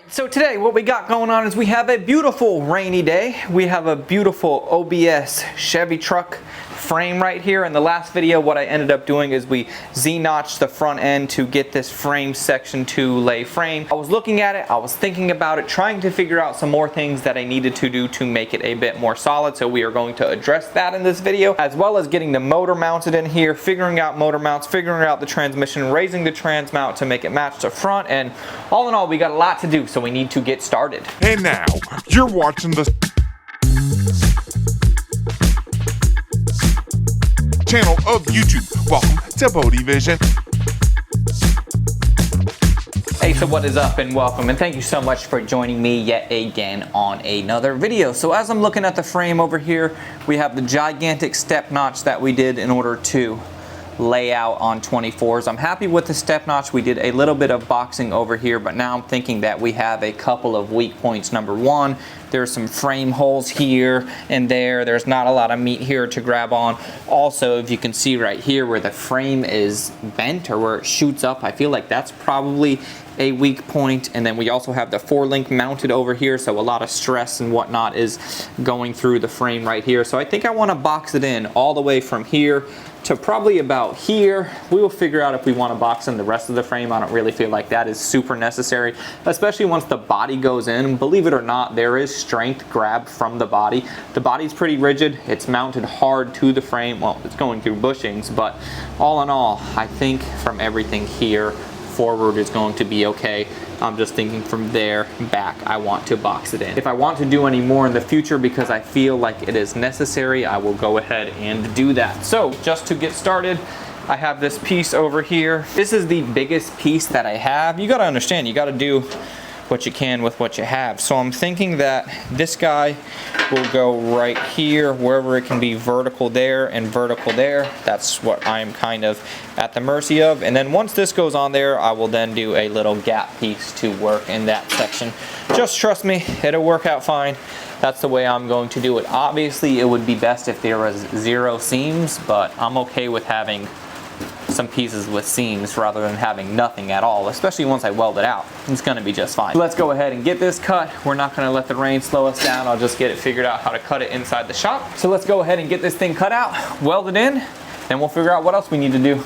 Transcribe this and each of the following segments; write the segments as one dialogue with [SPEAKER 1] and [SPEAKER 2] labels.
[SPEAKER 1] So today what we got going on is we have a beautiful rainy day. We have a beautiful OBS Chevy truck frame right here. In the last video what I ended up doing is we Z-notched the front end to get this frame section to lay frame. I was looking at it, I was thinking about it, trying to figure out some more things that I needed to do to make it a bit more solid. So we are going to address that in this video, as well as getting the motor mounted in here, figuring out motor mounts, figuring out the transmission, raising the trans mount to make it match the front, and all in all we got a lot to do, so we need to get started.
[SPEAKER 2] And now you're watching the channel of YouTube. Welcome to Bodie Vision.
[SPEAKER 1] Hey, so what is up and welcome, and thank you so much for joining me yet again on another video. So as I'm looking at the frame over here, we have the gigantic step notch that we did in order to lay out on 24s. I'm happy with the step notch. We did a little bit of boxing over here, but now I'm thinking that we have a couple of weak points. Number one, there's some frame holes here and there. There's not a lot of meat here to grab on. Also, if you can see right here where the frame is bent or where it shoots up, I feel like that's probably a weak point. And then we also have the 4-link mounted over here, so a lot of stress and whatnot is going through the frame right here. So I think I want to box it in all the way from here to probably about here. We will figure out if we want to box in the rest of the frame. I don't really feel like that is super necessary, especially once the body goes in. Believe it or not, there is strength grab from the body. The body's pretty rigid. It's mounted hard to the frame. Well, it's going through bushings, but all in all, I think from everything here forward is going to be okay. I'm just thinking from there back, I want to box it in. If I want to do any more in the future because I feel like it is necessary, I will go ahead and do that. So just to get started, I have this piece over here. This is the biggest piece that I have. You gotta understand, you gotta do what you can with what you have. So I'm thinking that this guy will go right here, wherever it can be vertical there and vertical there. That's what I'm kind of at the mercy of. And then once this goes on there, I will then do a little gap piece to work in that section. Just trust me, it'll work out fine. That's the way I'm going to do it. Obviously, it would be best if there was 0 seams, but I'm okay with having some pieces with seams rather than having nothing at all, especially once I weld it out. It's gonna be just fine. Let's go ahead and get this cut. We're not gonna let the rain slow us down. I'll just get it figured out how to cut it inside the shop. So let's go ahead and get this thing cut out, weld it in, and we'll figure out what else we need to do.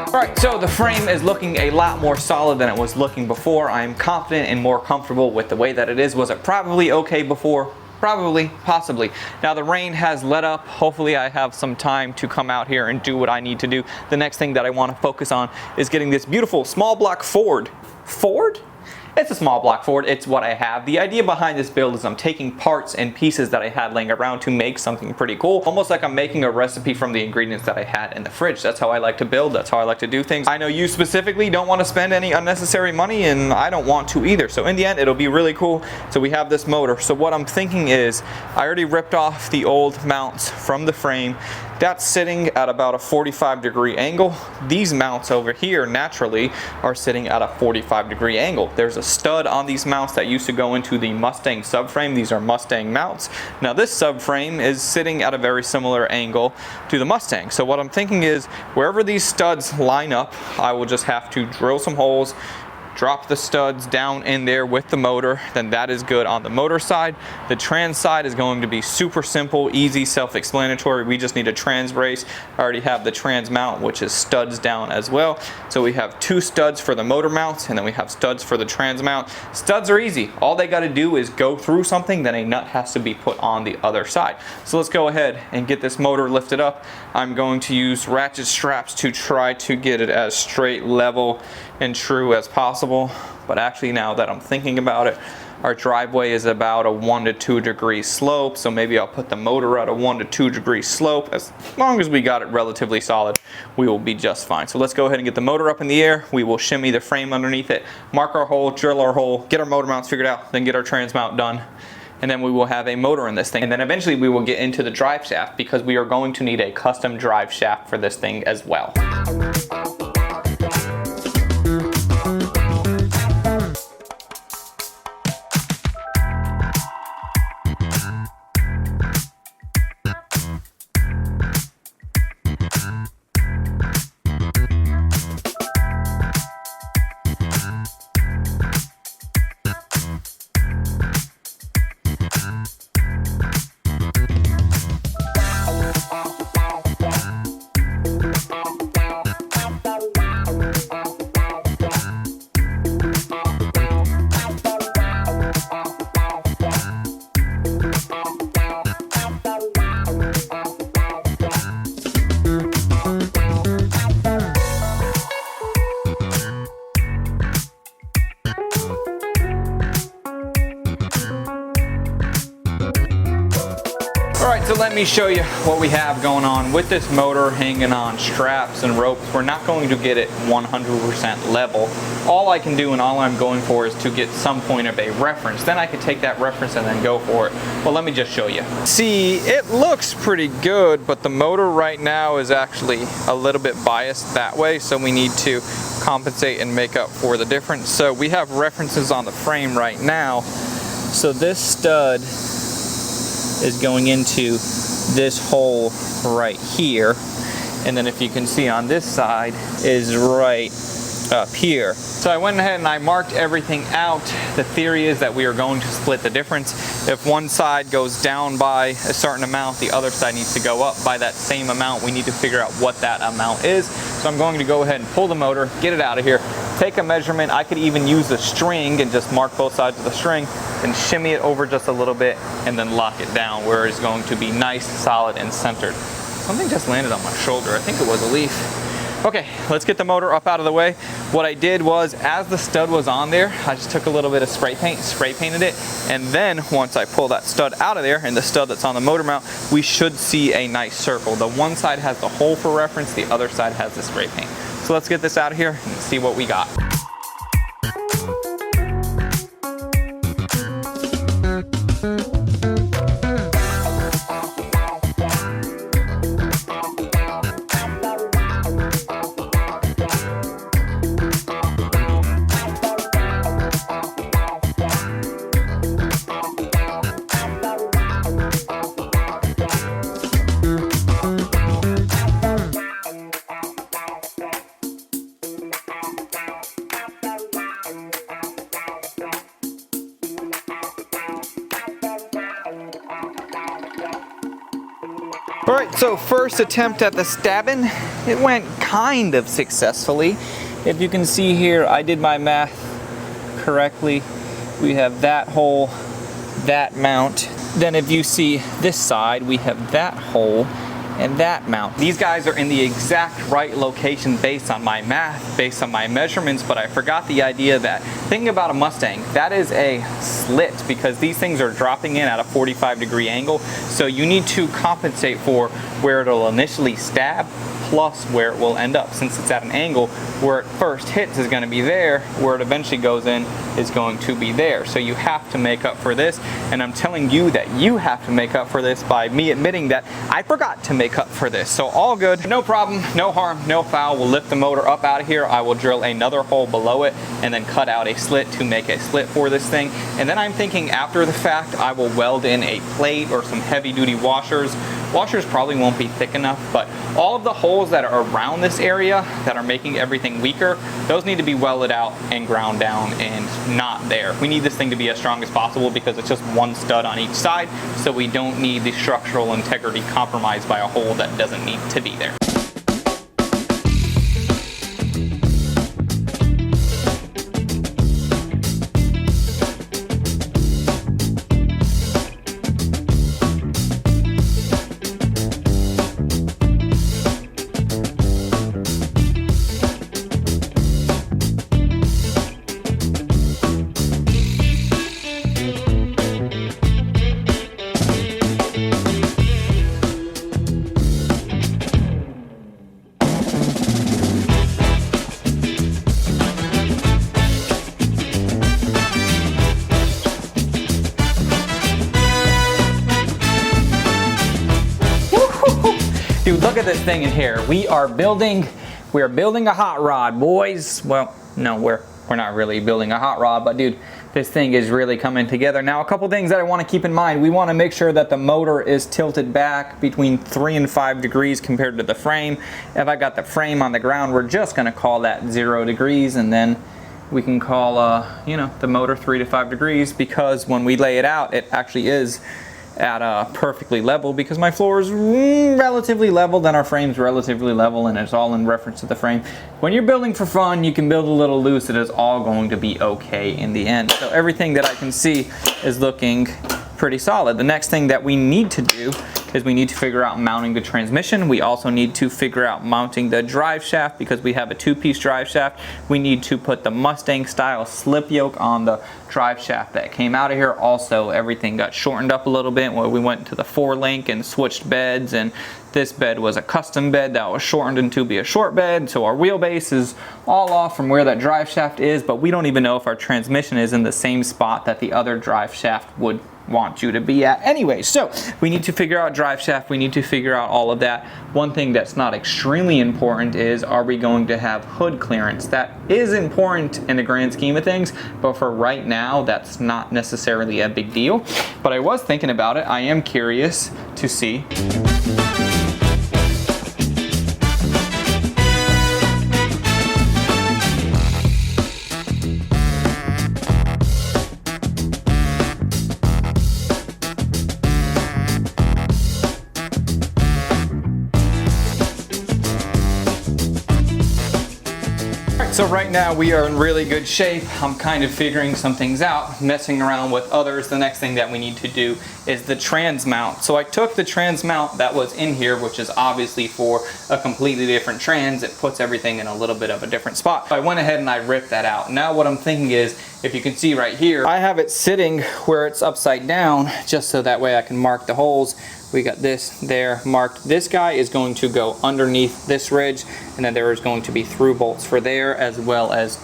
[SPEAKER 1] Alright, so the frame is looking a lot more solid than it was looking before. I am confident and more comfortable with the way that it is. Was it probably okay before? Probably, possibly. Now the rain has let up. Hopefully I have some time to come out here and do what I need to do. The next thing that I want to focus on is getting this beautiful small block Ford. Ford? It's a small block Ford, it's what I have. The idea behind this build is I'm taking parts and pieces that I had laying around to make something pretty cool. Almost like I'm making a recipe from the ingredients that I had in the fridge. That's how I like to build, that's how I like to do things. I know you specifically don't want to spend any unnecessary money, and I don't want to either. So in the end, it'll be really cool. So we have this motor. So what I'm thinking is, I already ripped off the old mounts from the frame. That's sitting at about a 45-degree angle. These mounts over here naturally are sitting at a 45-degree angle. There's a stud on these mounts that used to go into the Mustang subframe. These are Mustang mounts. Now this subframe is sitting at a very similar angle to the Mustang. So what I'm thinking is, wherever these studs line up, I will just have to drill some holes, drop the studs down in there with the motor, then that is good on the motor side. The trans side is going to be super simple, easy, self-explanatory. We just need a trans brace. I already have the trans mount, which is studs down as well. So we have 2 studs for the motor mounts, and then we have studs for the trans mount. Studs are easy. All they got to do is go through something, then a nut has to be put on the other side. So let's go ahead and get this motor lifted up. I'm going to use ratchet straps to try to get it as straight, level, and true as possible. But actually, now that I'm thinking about it, our driveway is about a 1 to 2 degree slope, so maybe I'll put the motor at a 1 to 2 degree slope. As long as we got it relatively solid, we will be just fine. So let's go ahead and get the motor up in the air. We will shimmy the frame underneath it, mark our hole, drill our hole, get our motor mounts figured out, then get our trans mount done. And then we will have a motor in this thing. And then eventually we will get into the drive shaft, because we are going to need a custom drive shaft for this thing as well. Alright, so let me show you what we have going on with this motor hanging on straps and ropes. We're not going to get it 100% level. All I can do and all I'm going for is to get some point of a reference. Then I can take that reference and then go for it. Well, let me just show you. See, it looks pretty good, but the motor right now is actually a little bit biased that way, so we need to compensate and make up for the difference. So we have references on the frame right now. So this stud is going into this hole right here, and then if you can see on this side is right up here. So I went ahead and I marked everything out. The theory is that we are going to split the difference. If one side goes down by a certain amount, the other side needs to go up by that same amount. We need to figure out what that amount is. So I'm going to go ahead and pull the motor, get it out of here, take a measurement. I could even use the string and just mark both sides of the string and shimmy it over just a little bit and then lock it down where it's going to be nice, solid, and centered. Something just landed on my shoulder. I think it was a leaf. Okay, let's get the motor up out of the way. What I did was, as the stud was on there, I just took a little bit of spray paint, spray painted it, and then once I pull that stud out of there and the stud that's on the motor mount, we should see a nice circle. The one side has the hole for reference, the other side has the spray paint. So let's get this out of here and see what we got. Alright, so first attempt at the stabbing, it went kind of successfully. If you can see here, I did my math correctly. We have that hole, that mount. Then if you see this side, we have that hole and that mount. These guys are in the exact right location based on my math, based on my measurements, but I forgot the idea that, thinking about a Mustang, that is a slit because these things are dropping in at a 45-degree angle, so you need to compensate for where it'll initially stab plus where it will end up. Since it's at an angle, where it first hits is going to be there, where it eventually goes in is going to be there. So you have to make up for this, and I'm telling you that you have to make up for this by me admitting that I forgot to make up for this. So all good, no problem, no harm, no foul. We'll lift the motor up out of here. I will drill another hole below it and then cut out a slit to make a slit for this thing. And then I'm thinking after the fact, I will weld in a plate or some heavy duty washers Washers probably won't be thick enough, but all of the holes that are around this area that are making everything weaker, those need to be welded out and ground down and not there. We need this thing to be as strong as possible because it's just one stud on each side, so we don't need the structural integrity compromised by a hole that doesn't need to be there. Dude, look at this thing in here. We are building a hot rod, boys. Well, no, we're not really building a hot rod, but dude, this thing is really coming together. Now, a couple things that I want to keep in mind. We want to make sure that the motor is tilted back between 3 and 5 degrees compared to the frame. If I got the frame on the ground, we're just going to call that 0 degrees, and then we can call, you know, the motor 3 to 5 degrees, because when we lay it out, it actually is at perfectly level, because my floor is relatively level, then our frame's relatively level, and it's all in reference to the frame. When you're building for fun, you can build a little loose. It is all going to be okay in the end. So everything that I can see is looking pretty solid. The next thing that we need to do is we need to figure out mounting the transmission. We also need to figure out mounting the drive shaft, because we have a 2-piece drive shaft. We need to put the Mustang style slip yoke on the drive shaft that came out of here. Also, everything got shortened up a little bit where we went to the 4-link and switched beds, and this bed was a custom bed that was shortened into be a short bed, so our wheelbase is all off from where that drive shaft is, but we don't even know if our transmission is in the same spot that the other drive shaft would want you to be at anyway. So we need to figure out drive shaft, we need to figure out all of that. One thing that's not extremely important is, are we going to have hood clearance? That is important in the grand scheme of things, but for right now, that's not necessarily a big deal. But I was thinking about it. I am curious to see. So right now we are in really good shape. I'm kind of figuring some things out, messing around with others. The next thing that we need to do is the trans mount. So I took the trans mount that was in here, which is obviously for a completely different trans. It puts everything in a little bit of a different spot. So I went ahead and I ripped that out. Now what I'm thinking is, if you can see right here, I have it sitting where it's upside down, just so that way I can mark the holes. We got this there marked. This guy is going to go underneath this ridge, and then there is going to be through bolts for there, as well as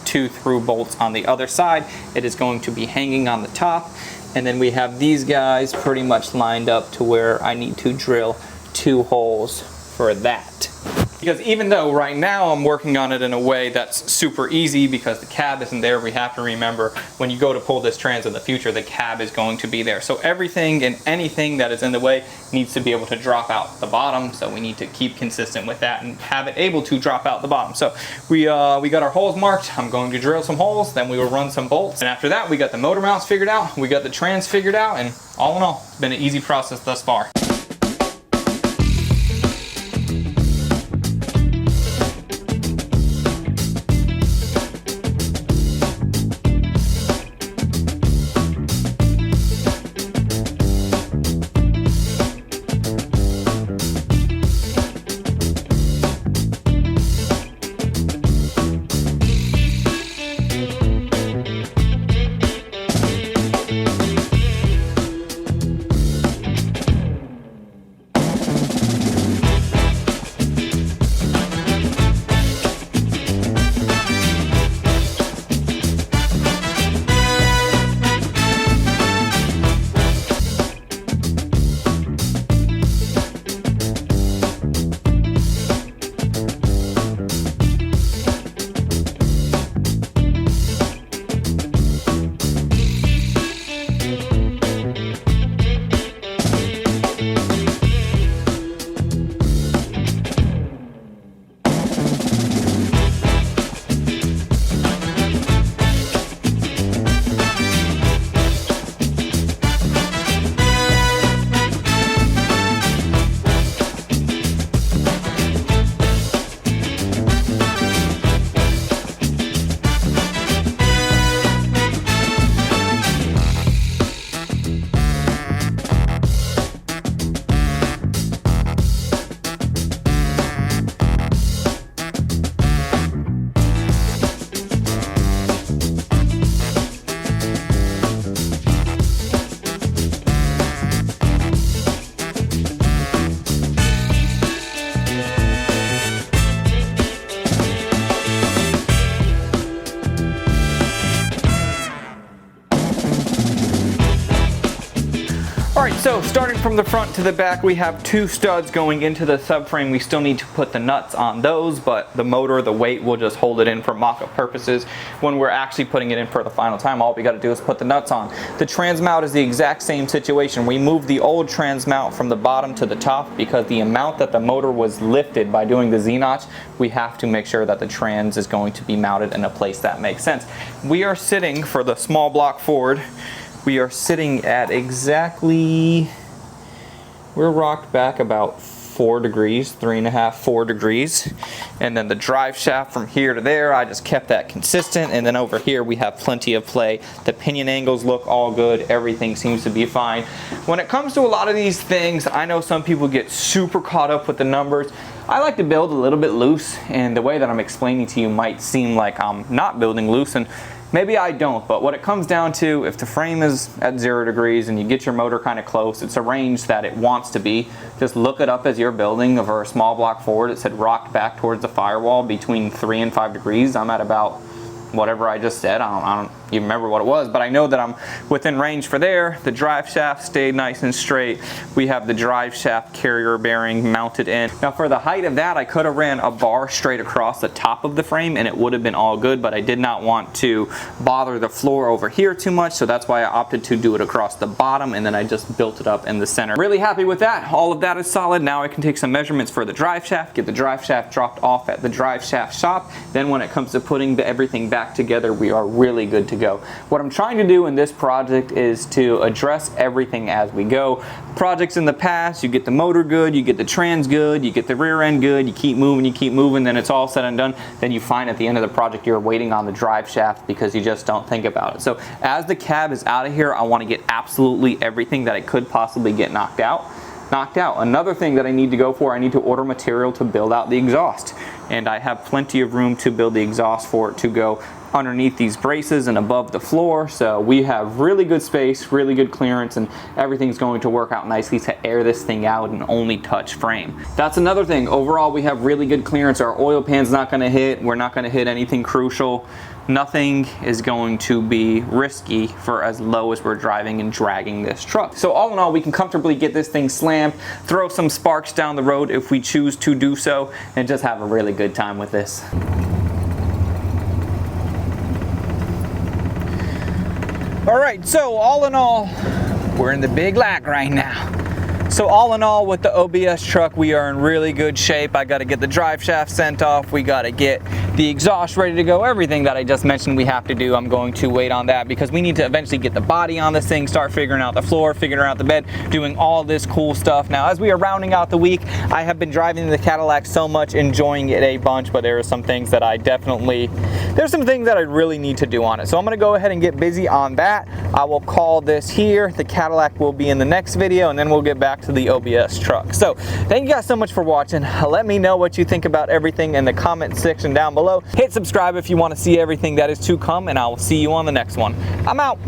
[SPEAKER 1] 2 through bolts on the other side. It is going to be hanging on the top, and then we have these guys pretty much lined up to where I need to drill 2 holes for that. Because even though right now I'm working on it in a way that's super easy because the cab isn't there, we have to remember when you go to pull this trans in the future, the cab is going to be there. So everything and anything that is in the way needs to be able to drop out the bottom. So we need to keep consistent with that and have it able to drop out the bottom. So we got our holes marked. I'm going to drill some holes, then we will run some bolts. And after that, we got the motor mounts figured out. We got the trans figured out, and all in all, it's been an easy process thus far. starting from the front to the back, we have 2 studs going into the subframe. We still need to put the nuts on those, but the motor, the weight, will just hold it in for mock-up purposes. When we're actually putting it in for the final time, all we got to do is put the nuts on. The trans mount is the exact same situation. We moved the old trans mount from the bottom to the top because the amount that the motor was lifted by doing the Z-notch, we have to make sure that the trans is going to be mounted in a place that makes sense. We are sitting, for the small block Ford, we are sitting at exactly, we're rocked back about 4 degrees, 3.5, 4 degrees. And then the drive shaft from here to there, I just kept that consistent. And then over here, we have plenty of play. The pinion angles look all good. Everything seems to be fine. When it comes to a lot of these things, I know some people get super caught up with the numbers. I like to build a little bit loose, and the way that I'm explaining to you might seem like I'm not building loose, and maybe I don't, but what it comes down to, if the frame is at 0 degrees and you get your motor kind of close, it's a range that it wants to be. Just look it up as you're building. For a small block Ford, it said rocked back towards the firewall between 3 and 5 degrees. I'm at about whatever I just said. I don't even remember what it was, but I know that I'm within range for there. The drive shaft stayed nice and straight. We have the drive shaft carrier bearing mounted in. Now for the height of that, I could have ran a bar straight across the top of the frame and it would have been all good, but I did not want to bother the floor over here too much, so that's why I opted to do it across the bottom, and then I just built it up in the center. Really happy with that. All of that is solid. Now I can take some measurements for the drive shaft, get the drive shaft dropped off at the drive shaft shop. Then when it comes to putting everything back together, we are really good to go. What I'm trying to do in this project is to address everything as we go. Projects in the past, you get the motor good, you get the trans good, you get the rear end good, you keep moving, then it's all said and done. Then you find at the end of the project you're waiting on the drive shaft because you just don't think about it. So as the cab is out of here, I want to get absolutely everything that I could possibly get knocked out. Another thing that I need to go for, I need to order material to build out the exhaust. And I have plenty of room to build the exhaust for it to go underneath these braces and above the floor. So we have really good space, really good clearance, and everything's going to work out nicely to air this thing out and only touch frame. That's another thing. Overall, we have really good clearance. Our oil pan's not going to hit. We're not going to hit anything crucial. Nothing is going to be risky for as low as we're driving and dragging this truck. So all in all, we can comfortably get this thing slammed, throw some sparks down the road if we choose to do so, and just have a really good time with this. All right, so all in all, we're in the big lack right now. So all in all, with the OBS truck, we are in really good shape. I got to get the drive shaft sent off. We got to get the exhaust ready to go. Everything that I just mentioned we have to do, I'm going to wait on that because we need to eventually get the body on this thing, start figuring out the floor, figuring out the bed, doing all this cool stuff. Now, as we are rounding out the week, I have been driving the Cadillac so much, enjoying it a bunch, but there are some things that I really need to do on it. So I'm going to go ahead and get busy on that. I will call this here. The Cadillac will be in the next video, and then we'll get back to the OBS truck. So thank you guys so much for watching. Let me know what you think about everything in the comment section down below. Hit subscribe if you want to see everything that is to come, and I will see you on the next one. I'm out.